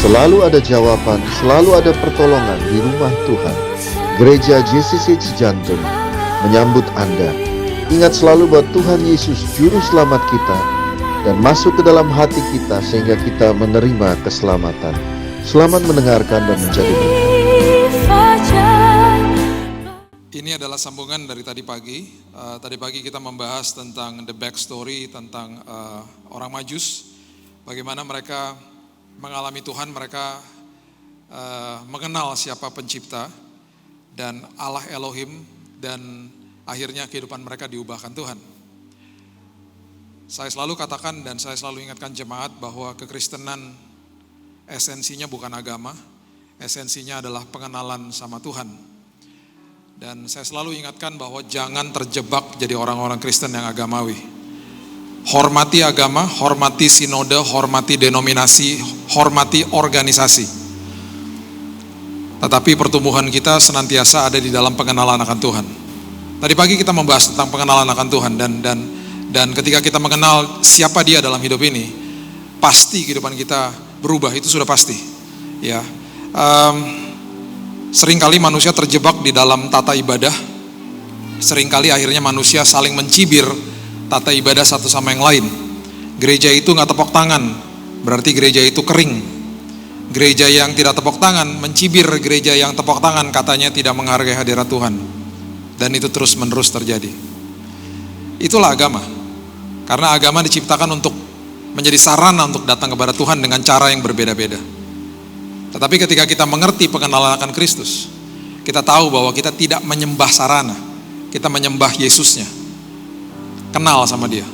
Selalu ada jawaban, selalu ada pertolongan di rumah Tuhan. Gereja JCC Cijantung menyambut Anda. Ingat selalu bahwa Tuhan Yesus Juru Selamat kita dan masuk ke dalam hati kita sehingga kita menerima keselamatan. Selamat mendengarkan dan menjadi berkat. Ini adalah sambungan dari tadi pagi. Tadi pagi kita membahas tentang the backstory, tentang orang Majus. Bagaimana mereka mengalami Tuhan, mereka mengenal siapa pencipta dan Allah Elohim, dan akhirnya kehidupan mereka diubahkan Tuhan. Saya selalu katakan dan saya selalu ingatkan jemaat bahwa kekristenan esensinya bukan agama, esensinya adalah pengenalan sama Tuhan. Dan saya selalu ingatkan bahwa jangan terjebak jadi orang-orang Kristen yang agamawi. Hormati agama, hormati sinode, hormati denominasi, hormati organisasi. Tetapi pertumbuhan kita senantiasa ada di dalam pengenalan akan Tuhan. Tadi pagi kita membahas tentang pengenalan akan Tuhan dan ketika kita mengenal siapa Dia dalam hidup ini, pasti kehidupan kita berubah, itu sudah pasti. Ya, seringkali manusia terjebak di dalam tata ibadah. Seringkali akhirnya manusia saling mencibir tata ibadah satu sama yang lain. Gereja itu nggak tepuk tangan, berarti gereja itu kering. Gereja yang tidak tepuk tangan mencibir gereja yang tepuk tangan, katanya tidak menghargai hadirat Tuhan. Dan itu terus menerus terjadi. Itulah agama. Karena agama diciptakan untuk menjadi sarana untuk datang kepada Tuhan dengan cara yang berbeda-beda. Tetapi ketika kita mengerti pengenalan akan Kristus, kita tahu bahwa kita tidak menyembah sarana, kita menyembah Yesusnya. Kenal sama Dia.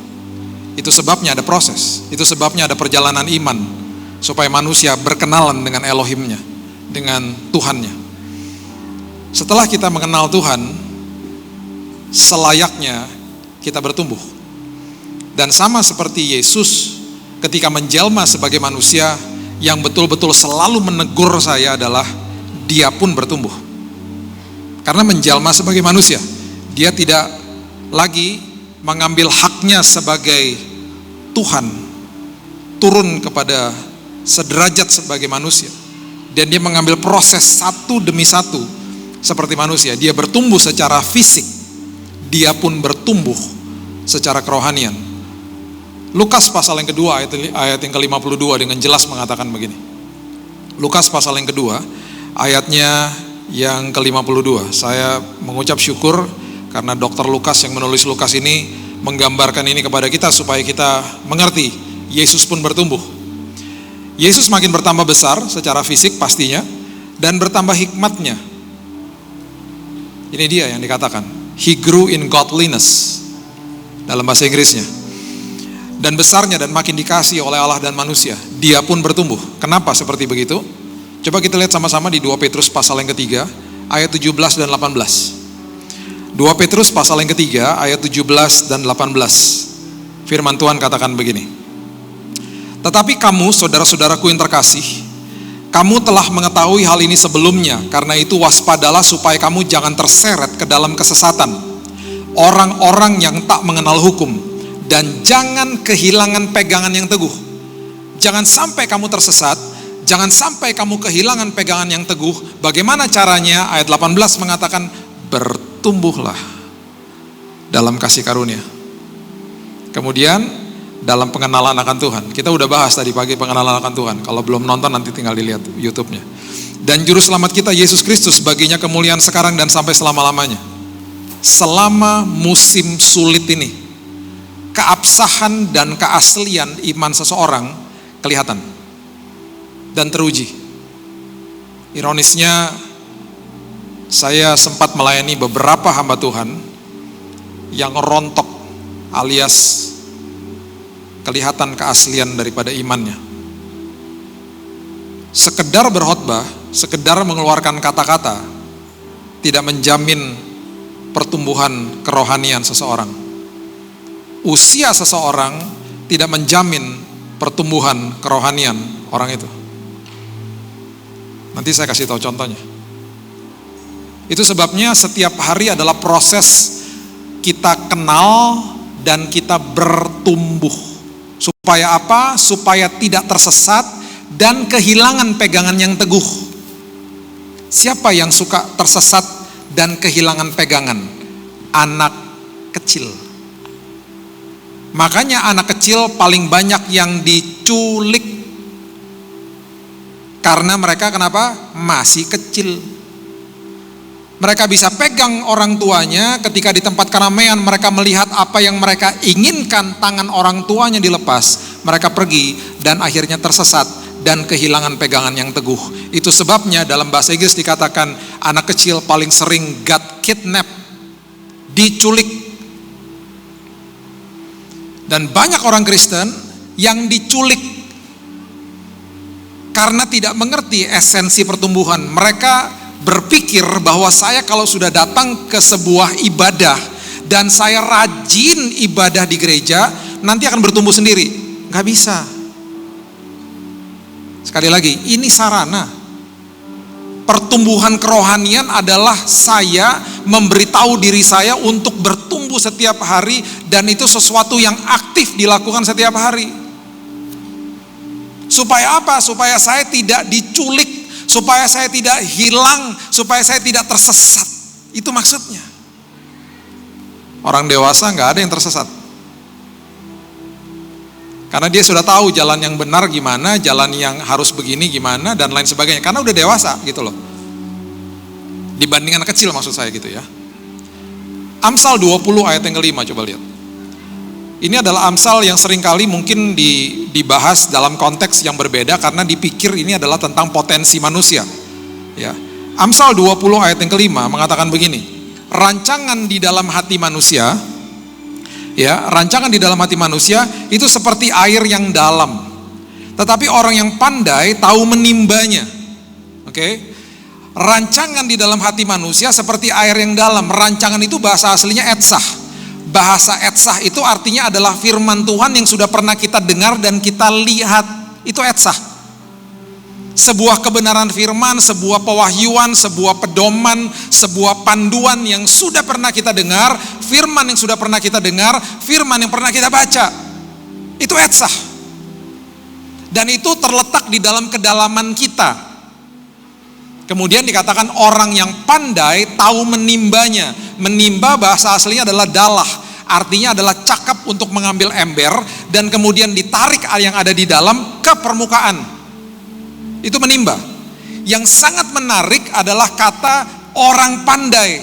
Itu sebabnya ada proses, itu sebabnya ada perjalanan iman, supaya manusia berkenalan dengan Elohimnya, dengan Tuhannya. Setelah kita mengenal Tuhan, selayaknya kita bertumbuh. Dan sama seperti Yesus ketika menjelma sebagai manusia, yang betul-betul selalu menegur saya adalah Dia pun bertumbuh. Karena menjelma sebagai manusia, Dia tidak lagi mengambil haknya sebagai Tuhan, turun kepada sederajat sebagai manusia, dan Dia mengambil proses satu demi satu seperti manusia. Dia bertumbuh secara fisik, Dia pun bertumbuh secara kerohanian. Lukas pasal yang kedua ayat yang ke-52 dengan jelas mengatakan begini. Lukas pasal yang kedua ayatnya yang ke-52. Saya mengucap syukur karena Dr. Lukas yang menulis Lukas ini menggambarkan ini kepada kita supaya kita mengerti Yesus pun bertumbuh. Yesus makin bertambah besar secara fisik pastinya, dan bertambah hikmatnya. Ini dia yang dikatakan, He grew in godliness dalam bahasa Inggrisnya. Dan besarnya dan makin dikasihi oleh Allah dan manusia, Dia pun bertumbuh. Kenapa seperti begitu? Coba kita lihat sama-sama di 2 Petrus pasal yang ketiga ayat 17 dan 18. 2 Petrus pasal yang ketiga ayat 17 dan 18. Firman Tuhan katakan begini. Tetapi kamu saudara-saudaraku yang terkasih, kamu telah mengetahui hal ini sebelumnya, karena itu waspadalah supaya kamu jangan terseret ke dalam kesesatan orang-orang yang tak mengenal hukum, dan jangan kehilangan pegangan yang teguh. Jangan sampai kamu tersesat, jangan sampai kamu kehilangan pegangan yang teguh. Bagaimana caranya? Ayat 18 mengatakan, bertumbuhlah dalam kasih karunia. Kemudian dalam pengenalan akan Tuhan. Kita udah bahas tadi pagi pengenalan akan Tuhan. Kalau belum nonton nanti tinggal dilihat YouTube-nya. Dan juru selamat kita Yesus Kristus, baginya kemuliaan sekarang dan sampai selama-lamanya. Selama musim sulit ini, keabsahan dan keaslian iman seseorang kelihatan dan teruji. Ironisnya, saya sempat melayani beberapa hamba Tuhan yang rontok alias kelihatan keaslian daripada imannya. Sekedar berkhotbah, sekedar mengeluarkan kata-kata tidak menjamin pertumbuhan kerohanian seseorang. Usia seseorang tidak menjamin pertumbuhan kerohanian orang itu. Nanti saya kasih tahu contohnya. Itu sebabnya setiap hari adalah proses kita kenal dan kita bertumbuh. Supaya apa? Supaya tidak tersesat dan kehilangan pegangan yang teguh. Siapa yang suka tersesat dan kehilangan pegangan? Anak kecil. Makanya anak kecil paling banyak yang diculik. Karena mereka kenapa? Masih kecil. Mereka bisa pegang orang tuanya ketika di tempat keramaian mereka melihat apa yang mereka inginkan, tangan orang tuanya dilepas. Mereka pergi dan akhirnya tersesat dan kehilangan pegangan yang teguh. Itu sebabnya dalam bahasa Inggris dikatakan anak kecil paling sering got kidnapped, diculik. Dan banyak orang Kristen yang diculik karena tidak mengerti esensi pertumbuhan. Mereka berpikir bahwa saya kalau sudah datang ke sebuah ibadah dan saya rajin ibadah di gereja, nanti akan bertumbuh sendiri. Gak bisa. Sekali lagi, ini sarana. Pertumbuhan kerohanian adalah saya memberitahu diri saya untuk bertumbuh setiap hari, dan itu sesuatu yang aktif dilakukan setiap hari. Supaya apa? Supaya saya tidak diculik, supaya saya tidak hilang, supaya saya tidak tersesat. Itu maksudnya. Orang dewasa nggak ada yang tersesat. Karena dia sudah tahu jalan yang benar gimana, jalan yang harus begini gimana, dan lain sebagainya. Karena udah dewasa gitu loh. Dibanding anak kecil maksud saya gitu ya. Amsal 20 ayat yang kelima, coba lihat. Ini adalah Amsal yang seringkali mungkin dibahas dalam konteks yang berbeda karena dipikir ini adalah tentang potensi manusia. Ya. Amsal 20 ayat yang kelima mengatakan begini. Rancangan di dalam hati manusia, ya, rancangan di dalam hati manusia itu seperti air yang dalam. Tetapi orang yang pandai tahu menimbanya. Oke? Rancangan di dalam hati manusia seperti air yang dalam. Rancangan itu bahasa aslinya etsah. Bahasa etsah itu artinya adalah firman Tuhan yang sudah pernah kita dengar dan kita lihat. Itu etsah. Sebuah kebenaran firman, sebuah pewahyuan, sebuah pedoman, sebuah panduan yang sudah pernah kita dengar, firman yang sudah pernah kita dengar, firman yang pernah kita baca. Itu etsah. Dan itu terletak di dalam kedalaman kita. Kemudian dikatakan orang yang pandai tahu menimbanya. Menimba bahasa aslinya adalah dalah. Artinya adalah cakap untuk mengambil ember dan kemudian ditarik yang ada di dalam ke permukaan. Itu menimba. Yang sangat menarik adalah kata orang pandai.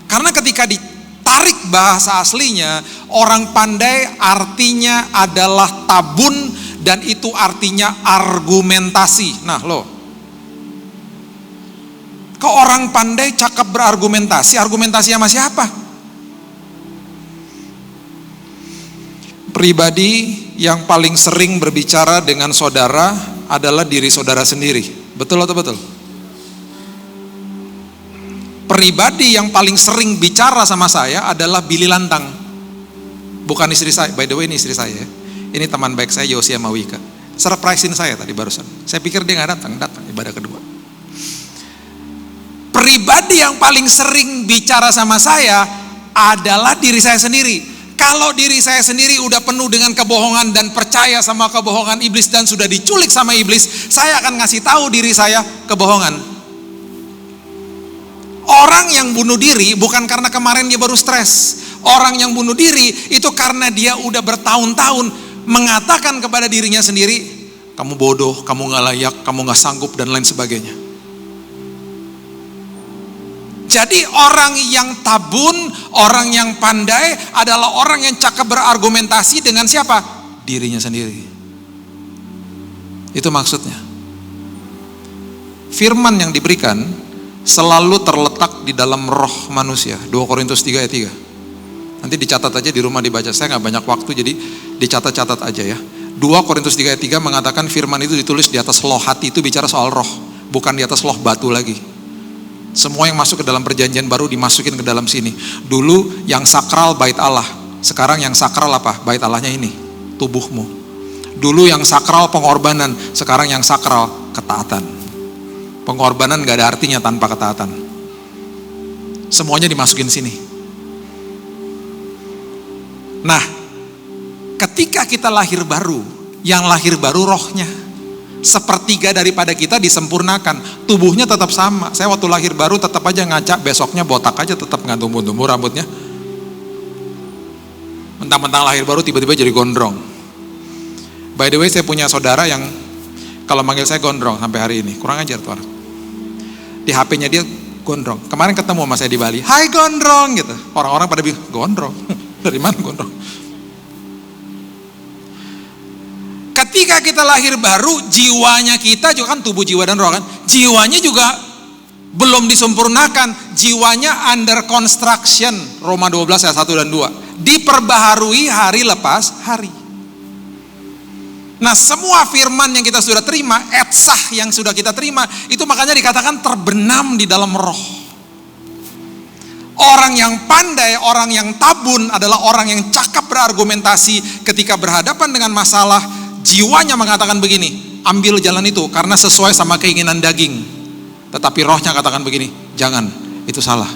Karena ketika ditarik bahasa aslinya, orang pandai artinya adalah tabun dan itu artinya argumentasi. Nah loh. Kok orang pandai cakap berargumentasi, argumentasi sama siapa? Pribadi yang paling sering berbicara dengan saudara adalah diri saudara sendiri. Betul atau betul? Pribadi yang paling sering bicara sama saya adalah Billy Lantang. Bukan istri saya, by the way ini istri saya. Ini teman baik saya Yosia Mawika. Surprisein saya tadi barusan. Saya pikir dia gak datang ibadah kedua. Pribadi yang paling sering bicara sama saya adalah diri saya sendiri. Kalau diri saya sendiri udah penuh dengan kebohongan dan percaya sama kebohongan iblis dan sudah diculik sama iblis, saya akan ngasih tahu diri saya kebohongan. Orang yang bunuh diri bukan karena kemarin dia baru stres. Orang yang bunuh diri itu karena dia udah bertahun-tahun mengatakan kepada dirinya sendiri, kamu bodoh, kamu gak layak, kamu gak sanggup dan lain sebagainya. Jadi orang yang tabun, orang yang pandai adalah orang yang cakap berargumentasi dengan siapa? Dirinya sendiri. Itu maksudnya. Firman yang diberikan selalu terletak di dalam roh manusia. 2 Korintus 3 ayat 3. Nanti dicatat aja di rumah dibaca. Saya gak banyak waktu jadi dicatat-catat aja ya. 2 Korintus 3 ayat 3 mengatakan firman itu ditulis di atas loh hati, itu bicara soal roh. Bukan di atas loh batu lagi. Semua yang masuk ke dalam perjanjian baru dimasukin ke dalam sini. Dulu yang sakral bait Allah. Sekarang yang sakral apa? Bait Allahnya ini, tubuhmu. Dulu yang sakral pengorbanan. Sekarang yang sakral ketaatan. Pengorbanan gak ada artinya tanpa ketaatan. Semuanya dimasukin sini. Nah, ketika kita lahir baru, yang lahir baru rohnya. Sepertiga daripada kita disempurnakan. Tubuhnya tetap sama. Saya waktu lahir baru tetap aja ngaca, besoknya botak aja, tetap nggak tumbuh-tumbuh rambutnya. Mentang-mentang lahir baru tiba-tiba jadi gondrong. By the way, saya punya saudara yang kalau manggil saya gondrong sampai hari ini. Kurang ajar tuh orang. Di HP-nya dia gondrong. Kemarin ketemu sama saya di Bali. Hai gondrong gitu. Orang-orang pada bilang, gondrong? Dari mana gondrong? Ketika kita lahir baru, jiwanya kita juga kan tubuh, jiwa, dan roh kan. Jiwanya juga belum disempurnakan. Jiwanya under construction. Roma 12 ayat 1 dan 2. Diperbaharui hari lepas hari. Nah, semua firman yang kita sudah terima, etsah yang sudah kita terima, itu makanya dikatakan terbenam di dalam roh. Orang yang pandai, orang yang tabun adalah orang yang cakap berargumentasi ketika berhadapan dengan masalah. Jiwanya mengatakan begini, ambil jalan itu karena sesuai sama keinginan daging. Tetapi rohnya katakan begini, jangan, itu salah.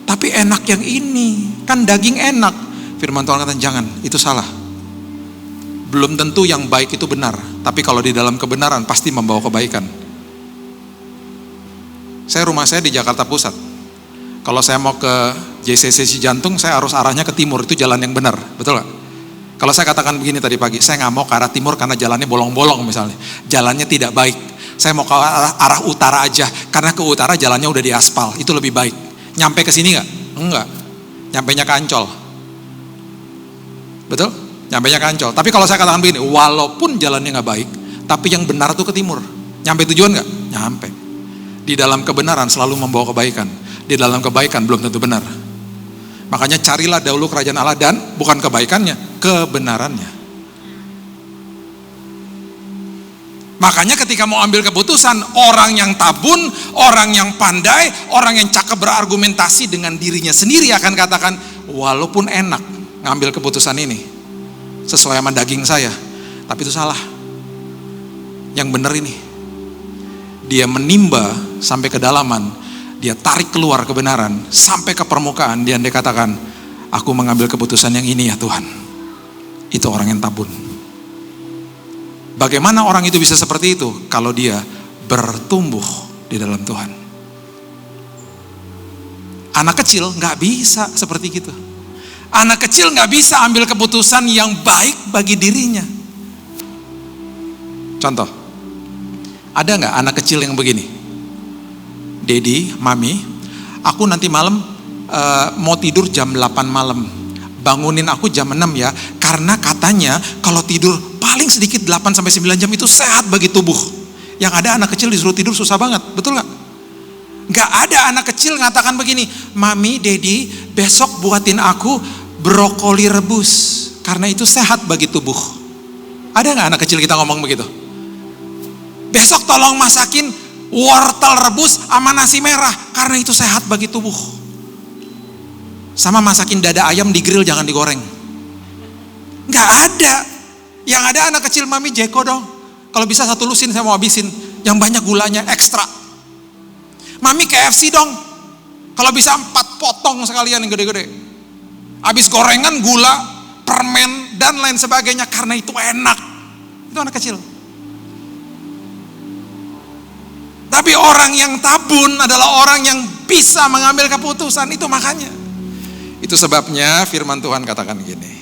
Tapi enak yang ini, kan daging enak. Firman Tuhan katakan jangan, itu salah. Belum tentu yang baik itu benar, tapi kalau di dalam kebenaran pasti membawa kebaikan. Rumah saya di Jakarta Pusat. Kalau saya mau ke JCC Cijantung, saya harus arahnya ke timur, itu jalan yang benar, betul gak? Kalau saya katakan begini tadi pagi, saya gak mau ke arah timur karena jalannya bolong-bolong misalnya. Jalannya tidak baik. Saya mau ke arah utara aja, karena ke utara jalannya udah diaspal, itu lebih baik. Nyampe ke sini gak? Enggak. Nyampenya ke Ancol. Betul? Nyampenya ke Ancol. Tapi kalau saya katakan begini, walaupun jalannya gak baik, tapi yang benar tuh ke timur. Nyampe tujuan gak? Nyampe. Di dalam kebenaran selalu membawa kebaikan. Di dalam kebaikan belum tentu benar. Makanya carilah dahulu kerajaan Allah dan bukan kebaikannya, kebenarannya. Makanya ketika mau ambil keputusan, orang yang tabun, orang yang pandai, orang yang cakap berargumentasi dengan dirinya sendiri akan katakan, walaupun enak ngambil keputusan ini, sesuai sama daging saya, tapi itu salah. Yang benar ini, dia menimba sampai kedalaman, dia tarik keluar kebenaran sampai ke permukaan, dia katakan, aku mengambil keputusan yang ini ya Tuhan. Itu orang yang tabun. Bagaimana orang itu bisa seperti itu? Kalau dia bertumbuh di dalam Tuhan. Anak kecil gak bisa seperti gitu. Anak kecil gak bisa ambil keputusan yang baik bagi dirinya. Contoh, ada gak anak kecil yang begini? Dedi, Mami, aku nanti malam mau tidur jam 8 malam. Bangunin aku jam 6 ya, karena katanya kalau tidur paling sedikit 8-9 jam itu sehat bagi tubuh. Yang ada anak kecil disuruh tidur susah banget, betul gak? Gak ada anak kecil ngatakan begini, Mami, Dedi, besok buatin aku brokoli rebus, karena itu sehat bagi tubuh. Ada gak anak kecil kita ngomong begitu? Besok tolong masakin wortel rebus sama nasi merah, karena itu sehat bagi tubuh. Sama masakin dada ayam di grill, jangan digoreng. Gak ada. Yang ada anak kecil, Mami Jeko dong, kalau bisa 1 lusin saya mau habisin, yang banyak gulanya ekstra. Mami KFC dong, kalau bisa 4 potong sekalian yang gede-gede. Habis gorengan, gula, permen, dan lain sebagainya, karena itu enak. Itu anak kecil. Tapi orang yang tabun adalah orang yang bisa mengambil keputusan. Itu makanya. Itu sebabnya firman Tuhan katakan gini.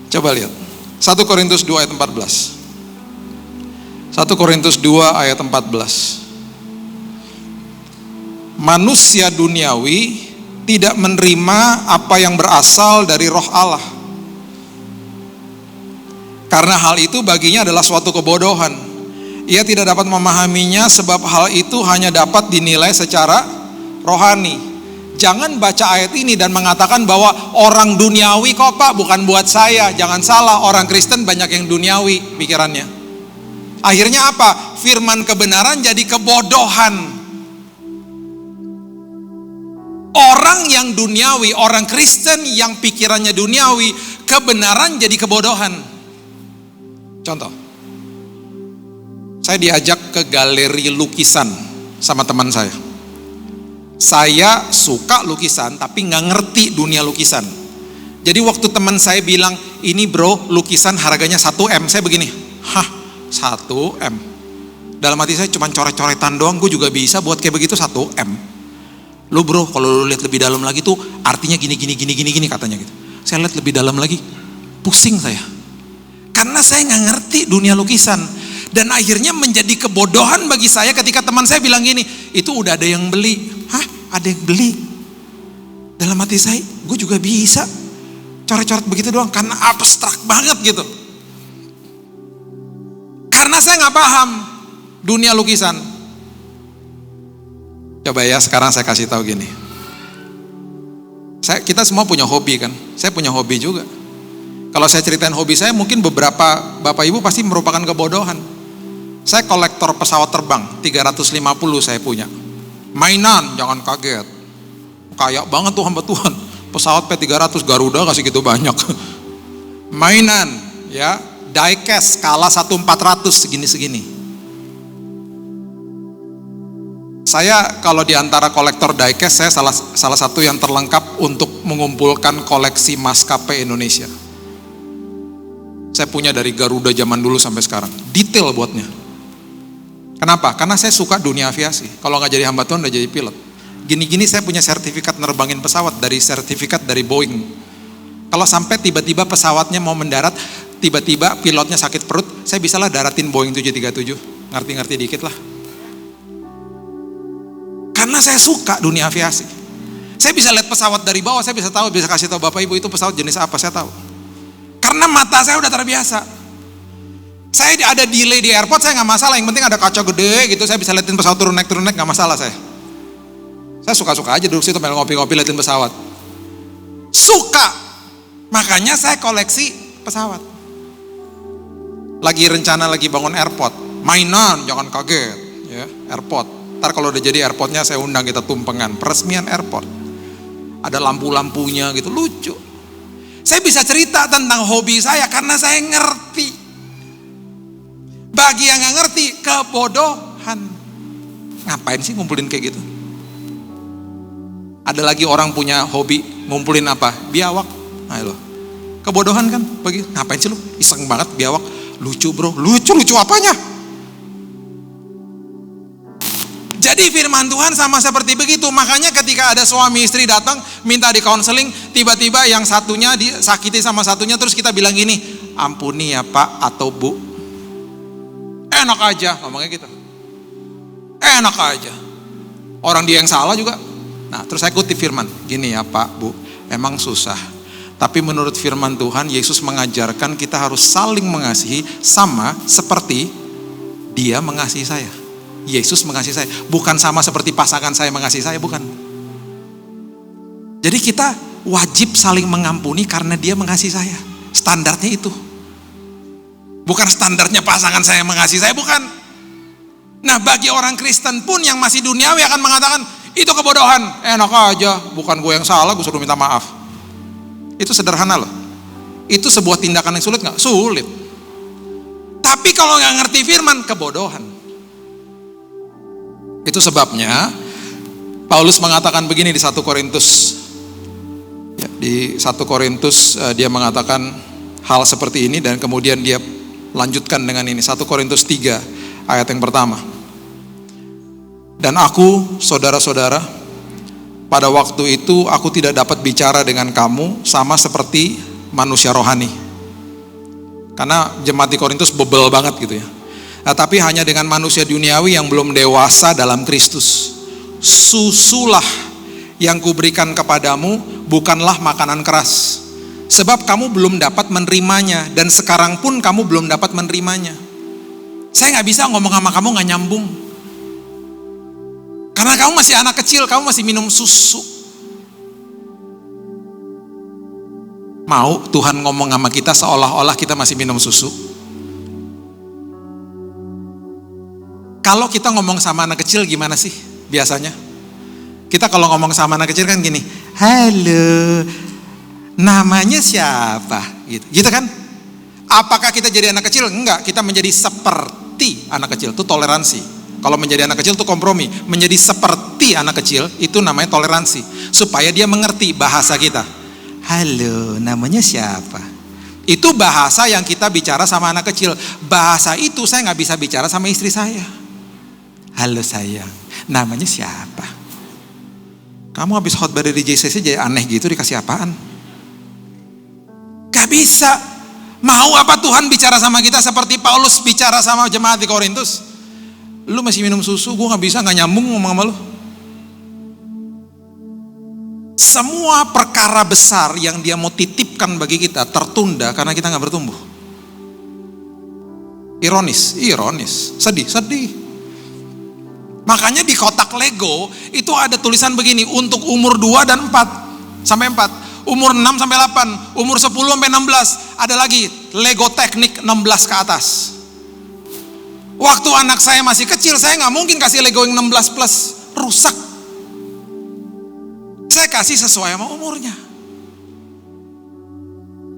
Coba lihat. 1 Korintus 2 ayat 14. 1 Korintus 2 ayat 14. Manusia duniawi tidak menerima apa yang berasal dari roh Allah. Karena hal itu baginya adalah suatu kebodohan. Ia tidak dapat memahaminya sebab hal itu hanya dapat dinilai secara rohani. Jangan baca ayat ini dan mengatakan bahwa orang duniawi kok Pak, bukan buat saya. Jangan salah, orang Kristen banyak yang duniawi pikirannya. Akhirnya apa? Firman kebenaran jadi kebodohan. Orang yang duniawi, orang Kristen yang pikirannya duniawi, kebenaran jadi kebodohan. Contoh, saya diajak ke galeri lukisan sama teman saya. Saya suka lukisan tapi gak ngerti dunia lukisan. Jadi waktu teman saya bilang, ini bro lukisan harganya 1 M, saya begini, hah 1M. Dalam hati saya cuma coret-coretan doang, gue juga bisa buat kayak begitu 1M. Lu bro, kalau lu lihat lebih dalam lagi tuh artinya gini katanya gitu. Saya lihat lebih dalam lagi, pusing saya. Karena saya nggak ngerti dunia lukisan. Dan akhirnya menjadi kebodohan bagi saya ketika teman saya bilang gini, itu udah ada yang beli. Hah? Ada yang beli? Dalam hati saya, gue juga bisa. Coret-coret begitu doang, karena abstrak banget gitu. Karena saya nggak paham dunia lukisan. Coba ya, sekarang saya kasih tahu gini. Kita semua punya hobi kan? Saya punya hobi juga. Kalau saya ceritain hobi saya, mungkin beberapa Bapak Ibu pasti merupakan kebodohan. Saya kolektor pesawat terbang, 350 saya punya. Mainan, jangan kaget. Kayak banget tuh hamba Tuhan. Pesawat P300 Garuda kasih gitu banyak. Mainan, ya, diecast skala 1/400 segini-segini. Saya kalau di antara kolektor diecast, saya salah satu yang terlengkap untuk mengumpulkan koleksi maskapai Indonesia. Saya punya dari Garuda zaman dulu sampai sekarang. Detail buatnya. Kenapa? Karena saya suka dunia aviasi. Kalau nggak jadi hamba Tuhan, udah jadi pilot. Gini-gini saya punya sertifikat nerbangin pesawat dari sertifikat dari Boeing. Kalau sampai tiba-tiba pesawatnya mau mendarat, tiba-tiba pilotnya sakit perut, saya bisalah daratin Boeing 737. Ngerti-ngerti dikit lah. Karena saya suka dunia aviasi. Saya bisa lihat pesawat dari bawah, saya bisa tahu, bisa kasih tahu Bapak Ibu itu pesawat jenis apa, saya tahu. Karena mata saya udah terbiasa. Saya ada delay di airport, saya nggak masalah. Yang penting ada kaca gede gitu, saya bisa liatin pesawat turun naik nggak masalah saya. Saya suka-suka aja duduk situ main ngopi-ngopi liatin pesawat. Suka. Makanya saya koleksi pesawat. Lagi rencana lagi bangun airport, mainan jangan kaget, ya airport. Ntar kalau udah jadi airportnya saya undang kita tumpengan peresmian airport. Ada lampu-lampunya gitu, lucu. Saya bisa cerita tentang hobi saya karena saya ngerti. Bagi yang gak ngerti, kebodohan. Ngapain sih ngumpulin kayak gitu? Ada lagi orang punya hobi ngumpulin apa? Biawak. Nah loh. Kebodohan kan? Bagi, ngapain sih lu? Iseng banget biawak. Lucu bro. Lucu apanya? Jadi firman Tuhan sama seperti begitu. Makanya ketika ada suami istri datang minta di counseling, tiba-tiba yang satunya disakiti sama satunya, terus kita bilang gini, ampuni ya Pak atau Bu. Enak aja ngomongnya gitu. Enak aja. Orang dia yang salah juga. Nah terus saya kutip firman. Gini ya Pak, Bu, emang susah. Tapi menurut firman Tuhan, Yesus mengajarkan kita harus saling mengasihi sama seperti Dia mengasihi saya. Yesus mengasihi saya. Bukan sama seperti pasangan saya mengasihi saya, bukan. Jadi kita wajib saling mengampuni karena Dia mengasihi saya. Standarnya itu. Bukan standarnya pasangan saya mengasihi saya, bukan. Nah bagi orang Kristen pun yang masih duniawi akan mengatakan, itu kebodohan, enak aja, bukan gue yang salah, gue suruh minta maaf. Itu sederhana loh. Itu sebuah tindakan yang sulit gak? Sulit. Tapi kalau gak ngerti firman, kebodohan. Itu sebabnya Paulus mengatakan begini di 1 Korintus. Ya, di 1 Korintus dia mengatakan hal seperti ini dan kemudian dia lanjutkan dengan ini, 1 Korintus 3 ayat yang pertama. Dan aku, saudara-saudara, pada waktu itu aku tidak dapat bicara dengan kamu sama seperti manusia rohani. Karena jemaat di Korintus bebel banget gitu ya. Nah, tapi hanya dengan manusia duniawi yang belum dewasa dalam Kristus. Susulah yang kuberikan kepadamu bukanlah makanan keras. Sebab kamu belum dapat menerimanya dan sekarang pun kamu belum dapat menerimanya. Saya gak bisa ngomong sama kamu gak nyambung. Karena kamu masih anak kecil, kamu masih minum susu. Mau Tuhan ngomong sama kita seolah-olah kita masih minum susu? Kalau kita ngomong sama anak kecil gimana sih biasanya? Kita kalau ngomong sama anak kecil kan gini, halo, namanya siapa? Gitu kan? Apakah kita jadi anak kecil? Enggak, kita menjadi seperti anak kecil, itu toleransi. Kalau menjadi anak kecil itu kompromi. Menjadi seperti anak kecil itu namanya toleransi. Supaya dia mengerti bahasa kita. Halo, namanya siapa? Itu bahasa yang kita bicara sama anak kecil. Bahasa itu saya nggak bisa bicara sama istri saya. Halo sayang, namanya siapa? Kamu habis khotbah dari JCC jadi aneh gitu, dikasih apaan? Gak bisa. Mau apa Tuhan bicara sama kita seperti Paulus bicara sama jemaat di Korintus? Lu masih minum susu, gue gak bisa, gak nyambung ngomong sama lu. Semua perkara besar yang dia mau titipkan bagi kita tertunda karena kita gak bertumbuh. Ironis, sedih. Makanya di kotak Lego itu ada tulisan begini, untuk umur 2 dan 4 sampai 4, umur 6 sampai 8, umur 10 sampai 16, ada lagi Lego teknik 16 ke atas. Waktu anak saya masih kecil, saya gak mungkin kasih Lego yang 16 plus, rusak. Saya kasih sesuai sama umurnya.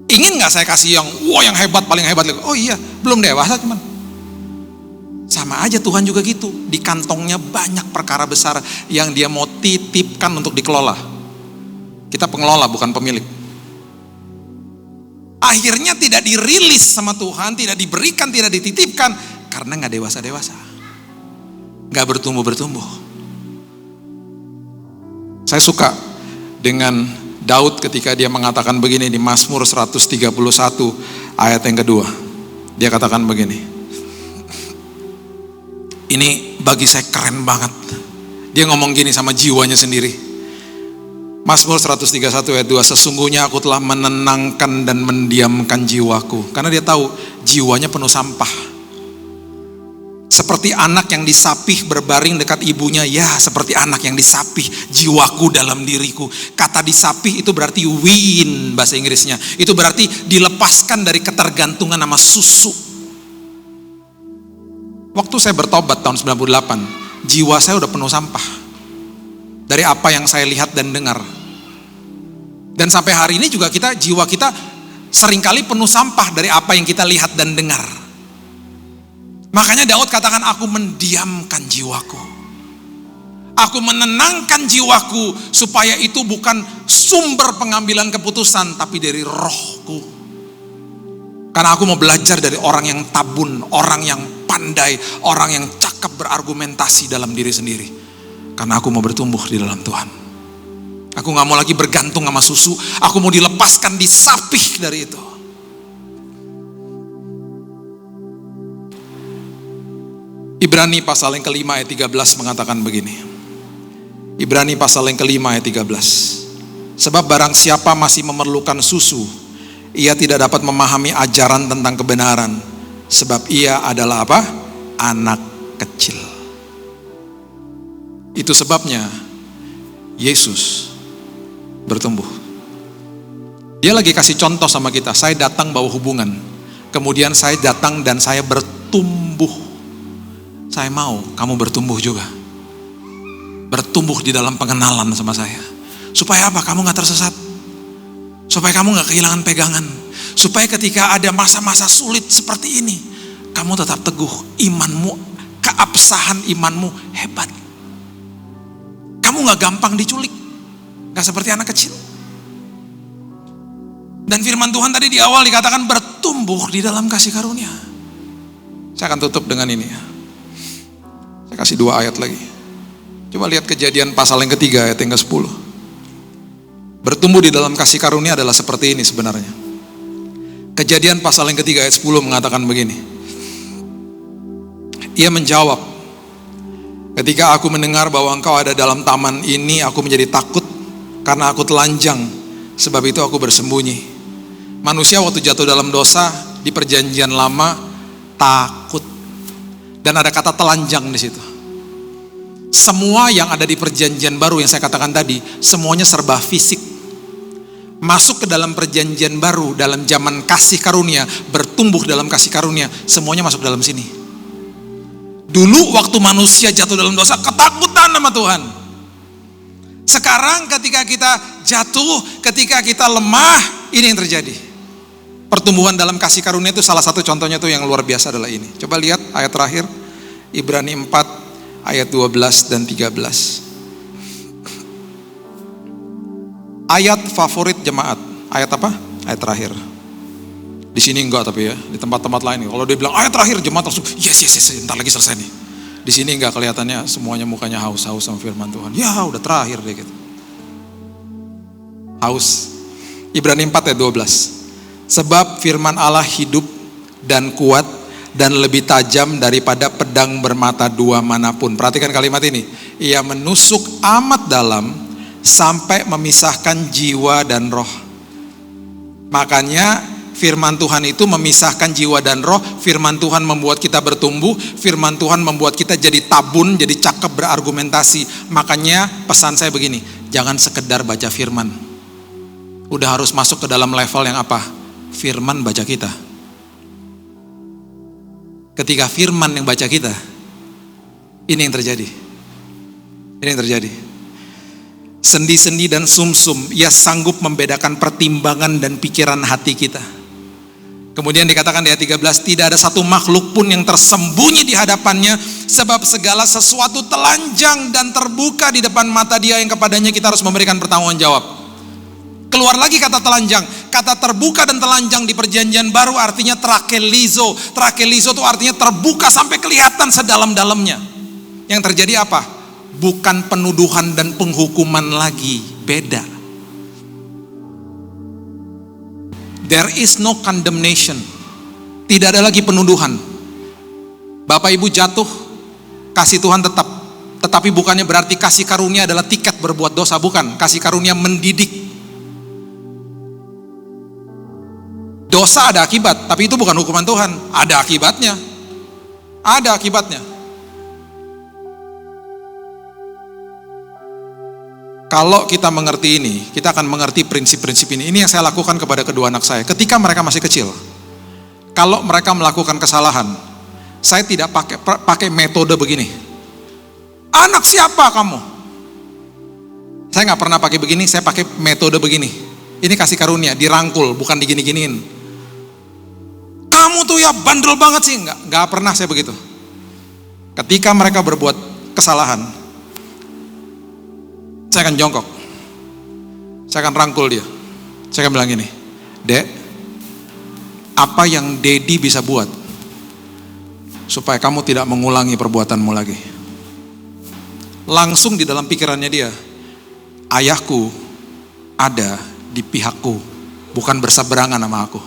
Ingin gak saya kasih yang hebat, paling hebat Lego? Oh iya, belum dewasa cuman. Sama aja Tuhan juga gitu. Di kantongnya banyak perkara besar yang dia mau titipkan untuk dikelola. Kita pengelola bukan pemilik. Akhirnya tidak dirilis sama Tuhan, tidak diberikan, tidak dititipkan. Karena gak dewasa-dewasa. Gak bertumbuh-bertumbuh. Saya suka dengan Daud ketika dia mengatakan begini di Mazmur 131 ayat yang kedua. Dia katakan begini. Ini bagi saya keren banget. Dia ngomong gini sama jiwanya sendiri. Mazmur 131 ayat 2, sesungguhnya aku telah menenangkan dan mendiamkan jiwaku. Karena dia tahu jiwanya penuh sampah. Seperti anak yang disapih berbaring dekat ibunya, ya seperti anak yang disapih jiwaku dalam diriku. Kata disapih itu berarti wean bahasa Inggrisnya. Itu berarti dilepaskan dari ketergantungan sama susu. Waktu saya bertobat tahun 98, jiwa saya udah penuh sampah. Dari apa yang saya lihat dan dengar. Dan sampai hari ini juga jiwa kita seringkali penuh sampah dari apa yang kita lihat dan dengar. Makanya Daud katakan, aku mendiamkan jiwaku. Aku menenangkan jiwaku supaya itu bukan sumber pengambilan keputusan, tapi dari rohku. Karena aku mau belajar dari orang yang tabun, orang yang pandai, orang yang cakap berargumentasi dalam diri sendiri. Karena aku mau bertumbuh di dalam Tuhan. Aku gak mau lagi bergantung sama susu, aku mau dilepaskan, disapih dari itu. Ibrani pasal yang kelima ayat 13 mengatakan begini. Ibrani pasal yang kelima ayat 13. Sebab barang siapa masih memerlukan susu, ia tidak dapat memahami ajaran tentang kebenaran. Sebab ia adalah apa? Anak kecil. Itu sebabnya Yesus bertumbuh. Dia lagi kasih contoh sama kita. Saya datang bawa hubungan. Kemudian saya datang dan saya bertumbuh. Saya mau kamu bertumbuh juga. Bertumbuh di dalam pengenalan sama saya. Supaya apa? Kamu gak tersesat. Supaya kamu gak kehilangan pegangan. Supaya ketika ada masa-masa sulit seperti ini, kamu tetap teguh. Imanmu, keabsahan imanmu hebat. Kamu gak gampang diculik. Gak seperti anak kecil. Dan firman Tuhan tadi di awal dikatakan bertumbuh di dalam kasih karunia. Saya akan tutup dengan ini ya. Saya kasih 2 ayat lagi. Coba lihat Kejadian pasal yang ketiga ayat yang ke-10. Bertumbuh di dalam kasih karunia adalah seperti ini sebenarnya. Kejadian pasal yang ketiga ayat 10 mengatakan begini. Ia menjawab, ketika aku mendengar bahwa engkau ada dalam taman ini, aku menjadi takut karena aku telanjang, sebab itu aku bersembunyi. Manusia waktu jatuh dalam dosa di perjanjian lama takut. Dan ada kata telanjang di situ. Semua yang ada di perjanjian baru yang saya katakan tadi, semuanya serba fisik. Masuk ke dalam perjanjian baru, dalam zaman kasih karunia, bertumbuh dalam kasih karunia, semuanya masuk dalam sini. Dulu waktu manusia jatuh dalam dosa, ketakutan sama Tuhan. Sekarang ketika kita jatuh, ketika kita lemah, ini yang terjadi. Pertumbuhan dalam kasih karunia itu salah satu contohnya tuh yang luar biasa adalah ini. Coba lihat ayat terakhir, Ibrani 4 ayat 12 dan 13. Ayat favorit jemaat. Ayat apa? Ayat terakhir. Di sini enggak tapi ya, di tempat-tempat lain. Kalau dia bilang ayat terakhir, jemaat langsung yes, entar lagi selesai nih. Di sini enggak, kelihatannya semuanya mukanya haus-haus sama firman Tuhan. Ya udah terakhir deh gitu. Haus. Ibrani 4 ayat 12. Sebab firman Allah hidup dan kuat dan lebih tajam daripada pedang bermata dua manapun. Perhatikan kalimat ini. Ia menusuk amat dalam sampai memisahkan jiwa dan roh. Makanya firman Tuhan itu memisahkan jiwa dan roh. Firman Tuhan membuat kita bertumbuh. Firman Tuhan membuat kita jadi tabun, jadi cakep berargumentasi. Makanya pesan saya begini, jangan sekedar baca firman. Udah harus masuk ke dalam level yang apa? Firman baca kita. Ketika firman yang baca kita, ini yang terjadi. Ini yang terjadi. Sendi-sendi dan sumsum, ia sanggup membedakan pertimbangan dan pikiran hati kita. Kemudian dikatakan di ayat 13, tidak ada satu makhluk pun yang tersembunyi di hadapannya, sebab segala sesuatu telanjang dan terbuka di depan mata Dia yang kepadanya kita harus memberikan pertanggungan jawab. Keluar lagi kata telanjang, kata terbuka dan telanjang di perjanjian baru artinya trakelizo. Trakelizo itu artinya terbuka sampai kelihatan sedalam-dalamnya. Yang terjadi apa? Bukan penuduhan dan penghukuman lagi, beda. There is no condemnation. Tidak ada lagi penuduhan. Bapak Ibu jatuh, kasih Tuhan tetap. Tetapi bukannya berarti kasih karunia adalah tiket berbuat dosa, bukan. Kasih karunia mendidik. Dosa ada akibat, tapi itu bukan hukuman Tuhan. Ada akibatnya. Ada akibatnya. Kalau kita mengerti ini, kita akan mengerti prinsip-prinsip ini. Ini yang saya lakukan kepada kedua anak saya. Ketika mereka masih kecil, kalau mereka melakukan kesalahan, saya tidak pakai metode begini. Anak siapa kamu? Saya nggak pernah pakai begini. Saya pakai metode begini. Ini kasih karunia, dirangkul, bukan digini-giniin. Kamu tuh ya bandel banget sih. Nggak pernah saya begitu. Ketika mereka berbuat kesalahan, saya akan jongkok. Saya akan rangkul dia. Saya akan bilang gini, Dek, apa yang Dedi bisa buat supaya kamu tidak mengulangi perbuatanmu lagi? Langsung di dalam pikirannya dia, ayahku ada di pihakku, bukan berseberangan sama aku.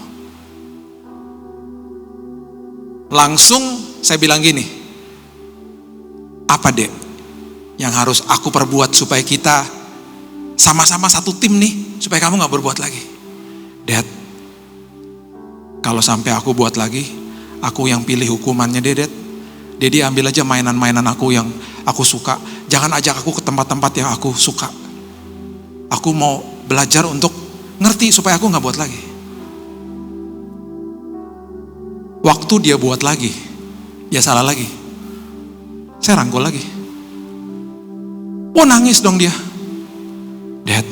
Langsung saya bilang gini, apa Dek yang harus aku perbuat supaya kita sama-sama satu tim nih, supaya kamu gak berbuat lagi? Dad, kalau sampai aku buat lagi, aku yang pilih hukumannya Dad. Dedi ambil aja mainan-mainan aku yang aku suka, jangan ajak aku ke tempat-tempat yang aku suka. Aku mau belajar untuk ngerti supaya aku gak buat lagi. Waktu dia buat lagi, dia salah lagi, saya rangkul lagi. Oh, nangis dong dia. Dad,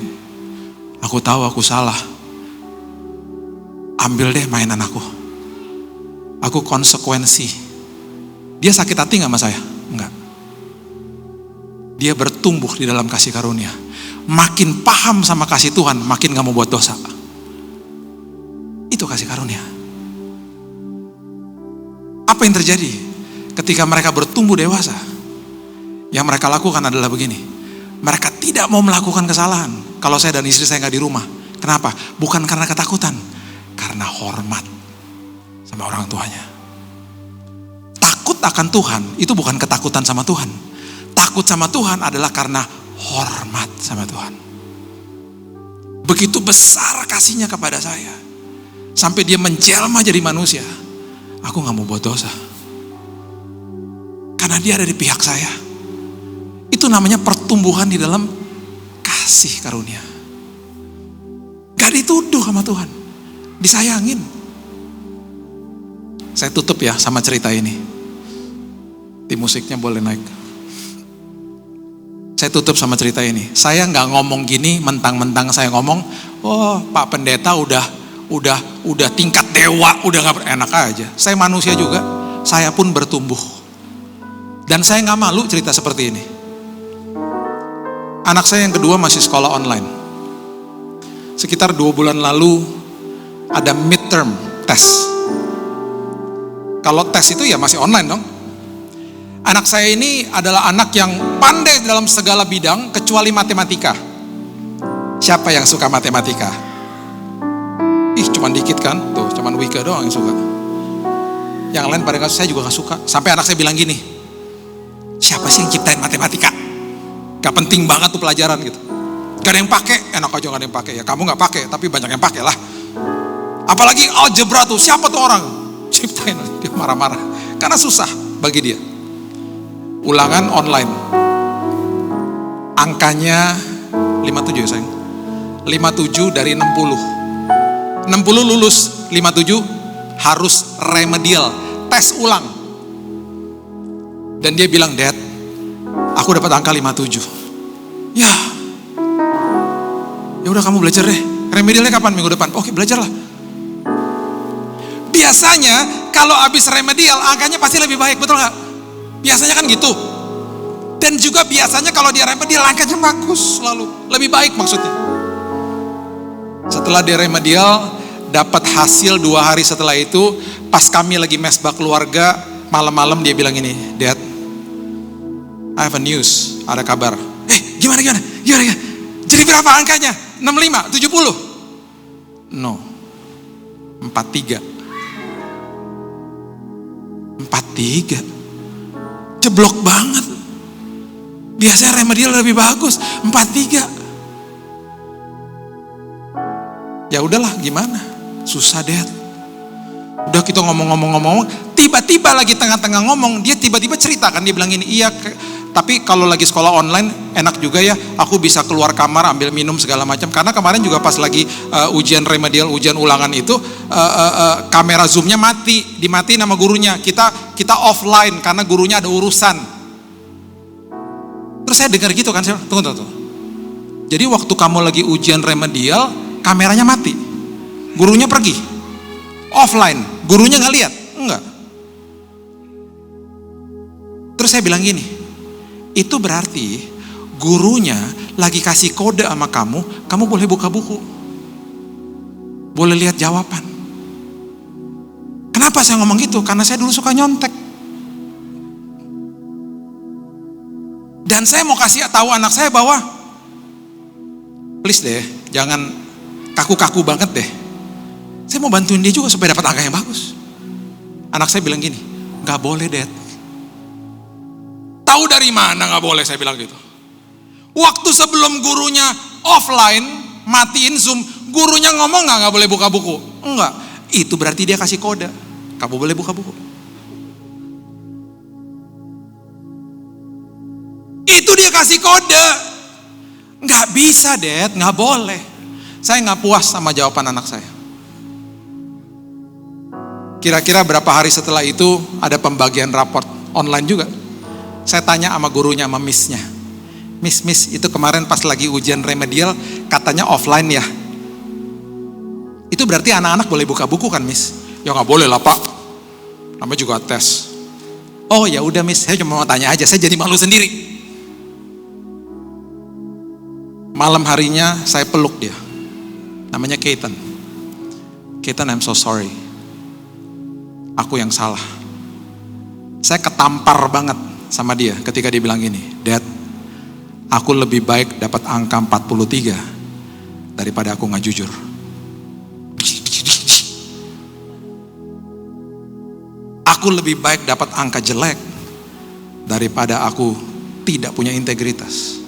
aku tahu aku salah. Ambil deh mainan aku. Aku konsekuensi. Dia sakit hati gak sama saya? Enggak. Dia bertumbuh di dalam kasih karunia. Makin paham sama kasih Tuhan, makin gak mau buat dosa. Itu kasih karunia. Apa yang terjadi ketika mereka bertumbuh dewasa? Yang mereka lakukan adalah begini. Mereka tidak mau melakukan kesalahan. Kalau saya dan istri saya gak di rumah. Kenapa? Bukan karena ketakutan. Karena hormat sama orang tuanya. Takut akan Tuhan, itu bukan ketakutan sama Tuhan. Takut sama Tuhan adalah karena hormat sama Tuhan. Begitu besar kasihnya kepada saya. Sampai dia menjelma jadi manusia. Aku gak mau buat dosa. Karena dia ada di pihak saya. Itu namanya pertumbuhan di dalam kasih karunia. Gak dituduh sama Tuhan. Disayangin. Saya tutup ya sama cerita ini. Tim musiknya boleh naik. Saya tutup sama cerita ini. Saya gak ngomong gini mentang-mentang saya ngomong, oh Pak Pendeta udah tingkat dewa, udah gak enak aja. Saya manusia juga, saya pun bertumbuh. Dan saya gak malu cerita seperti ini. Anak saya yang kedua masih sekolah online. Sekitar 2 bulan lalu ada midterm, tes. Kalau tes itu ya masih online dong. Anak saya ini adalah anak yang pandai dalam segala bidang kecuali matematika. Siapa yang suka matematika? Cuman dikit kan, tuh cuman Wika doang yang suka. Yang lain pada saya juga gak suka. Sampai anak saya bilang gini, siapa sih yang ciptain matematika? Gak penting banget tuh pelajaran gitu. Gak ada yang pakai, enak aja gak ada yang pakai. Ya kamu gak pakai, tapi banyak yang pakai lah. Apalagi algebra tuh, siapa tuh orang ciptain? Dia marah-marah karena susah bagi dia. Ulangan online, angkanya 57 ya sayang, 57 dari 60 lulus, 57 harus remedial, tes ulang. Dan dia bilang, Dad, aku dapat angka 57. Ya udah kamu belajar deh. Remedialnya kapan? Minggu depan. Oke, belajarlah. Biasanya kalau habis remedial angkanya pasti lebih baik, betul nggak? Biasanya kan gitu. Dan juga biasanya kalau dia remedial angkanya bagus, selalu lebih baik maksudnya. Setelah dia remedial, dapat hasil 2 hari setelah itu, pas kami lagi mesbah keluarga, malam-malam dia bilang ini, Dad, I have a news, ada kabar. Gimana? Jadi berapa angkanya? 65, 70? No, 43. 43, jeblok banget. Biasanya remedial lebih bagus, 43. Ya udahlah, gimana? Susah Dad. Udah kita ngomong, tiba-tiba lagi tengah-tengah ngomong, dia tiba-tiba cerita kan, dia bilang ini, iya, tapi kalau lagi sekolah online enak juga ya, aku bisa keluar kamar ambil minum segala macam. Karena kemarin juga pas lagi ujian remedial, ujian ulangan itu, kamera zoomnya dimatiin sama gurunya. Kita offline karena gurunya ada urusan. Terus saya dengar gitu kan, saya tunggu. Jadi waktu kamu lagi ujian remedial, kameranya mati, gurunya pergi, offline, gurunya nggak lihat, enggak. Terus saya bilang gini, itu berarti gurunya lagi kasih kode sama kamu boleh buka buku, boleh lihat jawaban. Kenapa saya ngomong gitu? Karena saya dulu suka nyontek. Dan saya mau kasih tahu anak saya bahwa, please deh, jangan kaku-kaku banget deh. Saya mau bantuin dia juga supaya dapat angka yang bagus. Anak saya bilang gini, gak boleh Dad. Tahu dari mana gak boleh, saya bilang gitu. Waktu sebelum gurunya offline, matiin Zoom, gurunya ngomong gak boleh buka buku? Enggak, itu berarti dia kasih kode, kamu boleh buka buku. Itu dia kasih kode. Gak bisa Dad, gak boleh. Saya gak puas sama jawaban anak saya. Kira-kira berapa hari setelah itu ada pembagian raport online juga. Saya tanya sama gurunya, sama missnya, Miss, itu kemarin pas lagi ujian remedial katanya offline ya. Itu berarti anak-anak boleh buka buku kan Miss? Ya nggak boleh lah Pak, namanya juga tes. Oh ya udah Miss, saya cuma mau tanya aja, saya jadi malu sendiri. Malam harinya saya peluk dia, namanya Keaton, I'm so sorry, aku yang salah. Saya ketampar banget sama dia ketika dia bilang gini, Dad, aku lebih baik dapat angka 43 daripada aku gak jujur. Aku lebih baik dapat angka jelek daripada aku tidak punya integritas.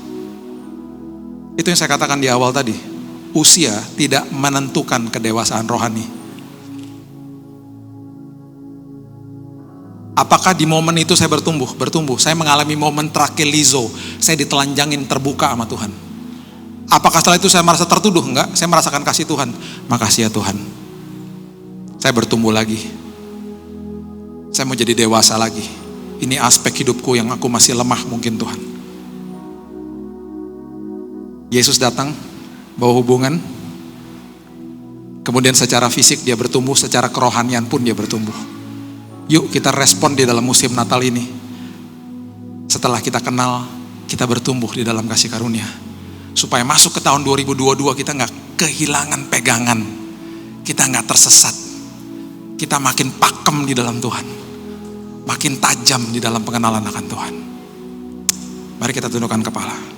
Itu yang saya katakan di awal tadi, usia tidak menentukan kedewasaan rohani. Apakah di momen itu saya bertumbuh? Saya mengalami momen trakelizo. Saya ditelanjangin, terbuka sama Tuhan. Apakah setelah itu saya merasa tertuduh? Enggak, saya merasakan kasih Tuhan. Makasih ya Tuhan. Saya bertumbuh lagi. Saya mau jadi dewasa lagi. Ini aspek hidupku yang aku masih lemah mungkin Tuhan. Yesus datang, bawa hubungan. Kemudian secara fisik dia bertumbuh, secara kerohanian pun dia bertumbuh. Yuk kita respon di dalam musim Natal ini. Setelah kita kenal, kita bertumbuh di dalam kasih karunia. Supaya masuk ke tahun 2022 kita gak kehilangan pegangan. Kita gak tersesat. kita makin pakem di dalam Tuhan, makin tajam di dalam pengenalan akan Tuhan. Mari kita tundukkan kepala.